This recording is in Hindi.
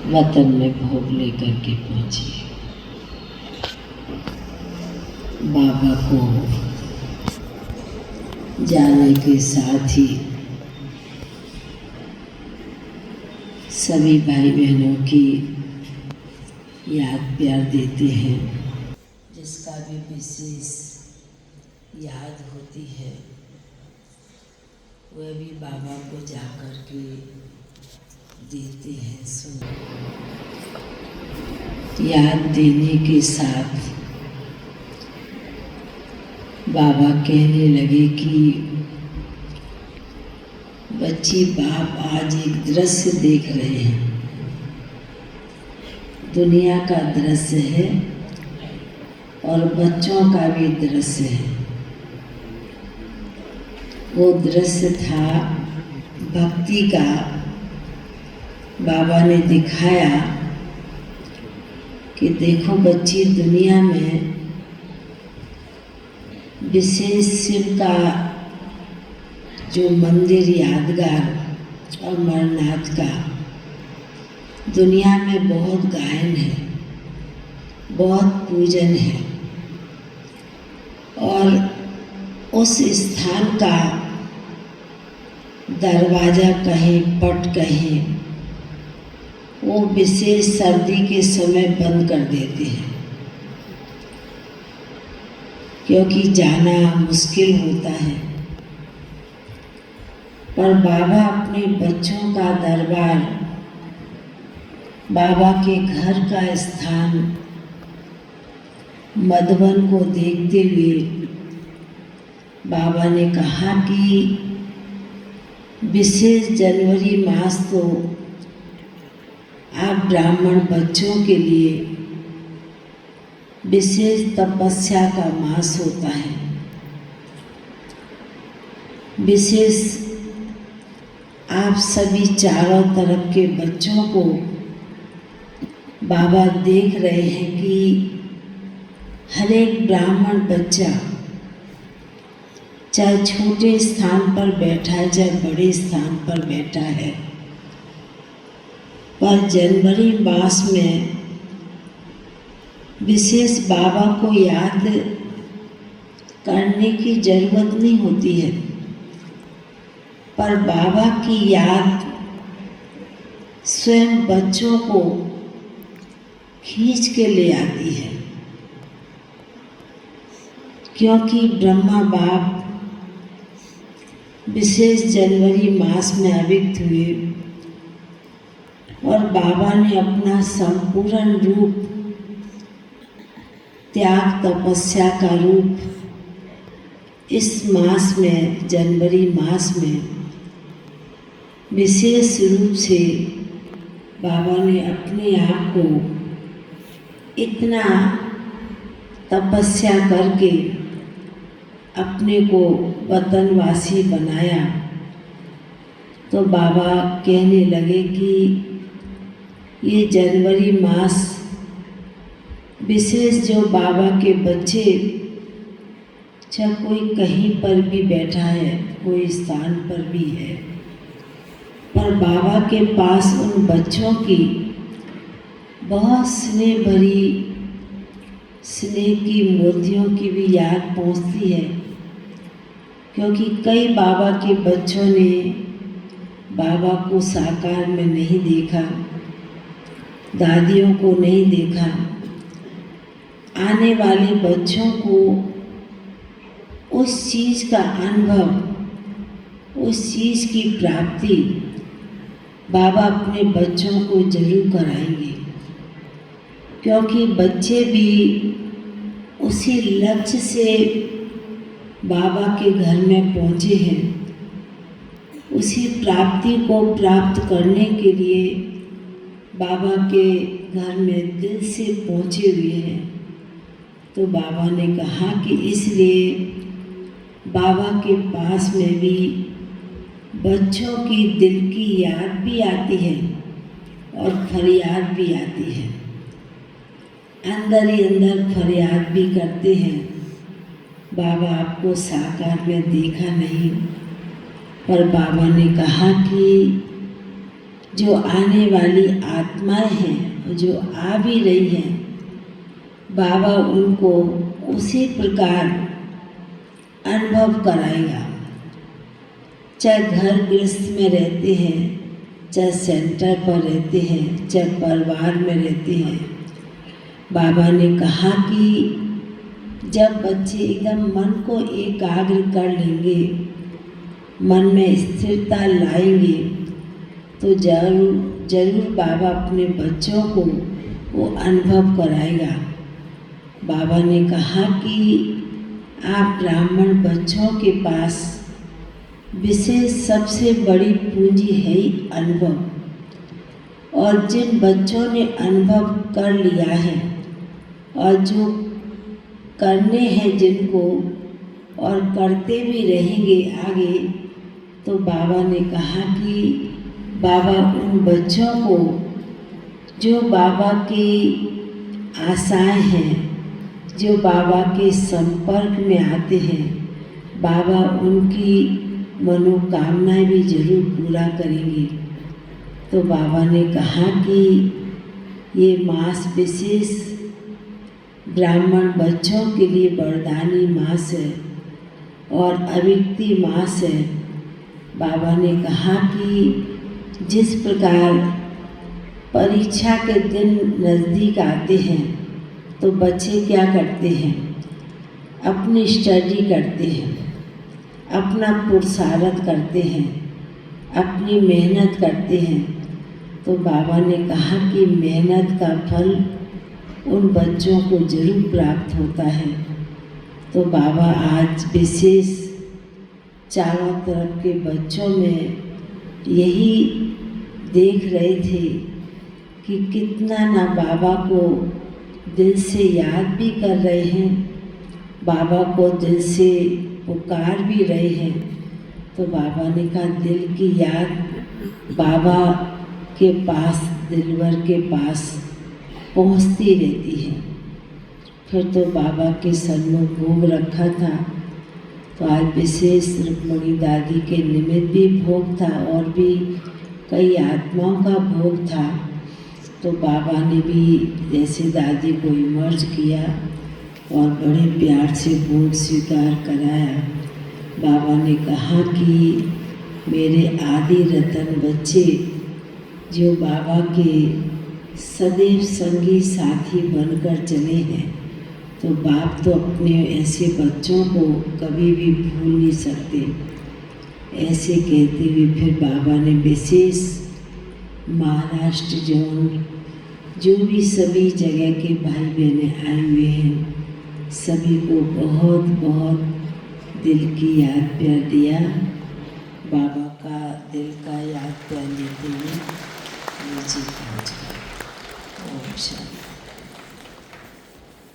वतन में भोग लेकर के पहुंची। बाबा को जाने के साथ ही सभी भाई बहनों की याद प्यार देते हैं। जिसका भी विशेष याद होती है वह भी बाबा को जाकर के देते हैं। सुन याद देने के साथ बाबा कहने लगे कि बच्ची बाप आज एक दृश्य देख रहे हैं, दुनिया का दृश्य है और बच्चों का भी दृश्य है। वो दृश्य था भक्ति का। बाबा ने दिखाया कि देखो बच्ची, दुनिया में विशेष शिव का जो मंदिर यादगार और अमरनाथ का दुनिया में बहुत गायन है, बहुत पूजन है, और उस स्थान का दरवाज़ा कहें, पट कहें, वो विशेष सर्दी के समय बंद कर देते हैं क्योंकि जाना मुश्किल होता है। पर बाबा अपने बच्चों का दरबार, बाबा के घर का स्थान मधुबन को देखते हुए बाबा ने कहा कि विशेष जनवरी मास तो आप ब्राह्मण बच्चों के लिए विशेष तपस्या का मास होता है। विशेष आप सभी चारों तरफ के बच्चों को बाबा देख रहे हैं कि हर एक ब्राह्मण बच्चा चाहे छोटे स्थान पर बैठा है चाहे बड़े स्थान पर बैठा है, पर जनवरी मास में विशेष बाबा को याद करने की जरूरत नहीं होती है, पर बाबा की याद स्वयं बच्चों को खींच के ले आती है। क्योंकि ब्रह्मा बाप विशेष जनवरी मास में अभिक्त हुए और बाबा ने अपना संपूर्ण रूप, त्याग तपस्या का रूप इस मास में, जनवरी मास में विशेष रूप से बाबा ने अपने आप को इतना तपस्या करके अपने को वतनवासी बनाया। तो बाबा कहने लगे कि ये जनवरी मास विशेष जो बाबा के बच्चे, चाहे कोई कहीं पर भी बैठा है, कोई स्थान पर भी है, पर बाबा के पास उन बच्चों की बहुत स्नेह भरी, स्नेह की मूर्तियों की भी याद पहुंचती है। क्योंकि कई बाबा के बच्चों ने बाबा को साकार में नहीं देखा, दादियों को नहीं देखा। आने वाले बच्चों को उस चीज़ का अनुभव, उस चीज़ की प्राप्ति बाबा अपने बच्चों को जरूर कराएंगे। क्योंकि बच्चे भी उसी लक्ष्य से बाबा के घर में पहुँचे हैं, उसी प्राप्ति को प्राप्त करने के लिए बाबा के घर में दिल से पहुँचे हुए हैं। तो बाबा ने कहा कि इसलिए बाबा के पास में भी बच्चों की दिल की याद भी आती है और फरियाद भी आती है। अंदर ही अंदर फरियाद भी करते हैं, बाबा आपको साकार में देखा नहीं। पर बाबा ने कहा कि जो आने वाली आत्माएं हैं, जो आ भी रही हैं, बाबा उनको उसी प्रकार अनुभव कराएगा। चाहे घर गृहस्थ में रहते हैं, चाहे सेंटर पर रहते हैं, चाहे परिवार में रहते हैं, बाबा ने कहा कि जब बच्चे एकदम मन को एकाग्र कर लेंगे, मन में स्थिरता लाएंगे, तो जरूर बाबा अपने बच्चों को वो अनुभव कराएगा। बाबा ने कहा कि आप ब्राह्मण बच्चों के पास विशेष सबसे बड़ी पूंजी है ही अनुभव, और जिन बच्चों ने अनुभव कर लिया है और जो करने हैं जिनको और करते भी रहेंगे आगे, तो बाबा ने कहा कि बाबा उन बच्चों को जो बाबा की आशाएं हैं, जो बाबा के संपर्क में आते हैं, बाबा उनकी मनोकामनाएं भी जरूर पूरा करेंगे। तो बाबा ने कहा कि ये मास विशेष ब्राह्मण बच्चों के लिए वरदानी मास है और अविक्ती मास है। बाबा ने कहा कि जिस प्रकार परीक्षा के दिन नज़दीक आते हैं तो बच्चे क्या करते हैं, अपनी स्टडी करते हैं, अपना पुरुषार्थ करते हैं, अपनी मेहनत करते हैं। तो बाबा ने कहा कि मेहनत का फल उन बच्चों को जरूर प्राप्त होता है। तो बाबा आज विशेष चारों तरफ के बच्चों में यही देख रहे थे कि कितना ना बाबा को दिल से याद भी कर रहे हैं, बाबा को दिल से पुकार भी रहे हैं। तो बाबा ने कहा दिल की याद बाबा के पास, दिलवर के पास पहुंचती रहती है। फिर तो बाबा के सन्मुख भोग रखा था, तो आज विशेष रुक्मणी दादी के निमित्त भी भोग था और भी कई आत्माओं का भोग था। तो बाबा ने भी जैसे दादी को इमर्ज किया और बड़े प्यार से भोग स्वीकार कराया। बाबा ने कहा कि मेरे आदि रतन बच्चे जो बाबा के सदैव संगी साथी बनकर चले हैं, तो बाप तो अपने ऐसे बच्चों को कभी भी भूल नहीं सकते। ऐसे कहते हुए फिर बाबा ने विशेष महाराष्ट्र जोन जो भी सभी जगह के भाई बहनें आए हुए हैं, सभी को बहुत बहुत दिल की याद प्यार दिया। बाबा का दिल का याद प्यार लेते हुए नीचे पहुँच गए। ओम शांति।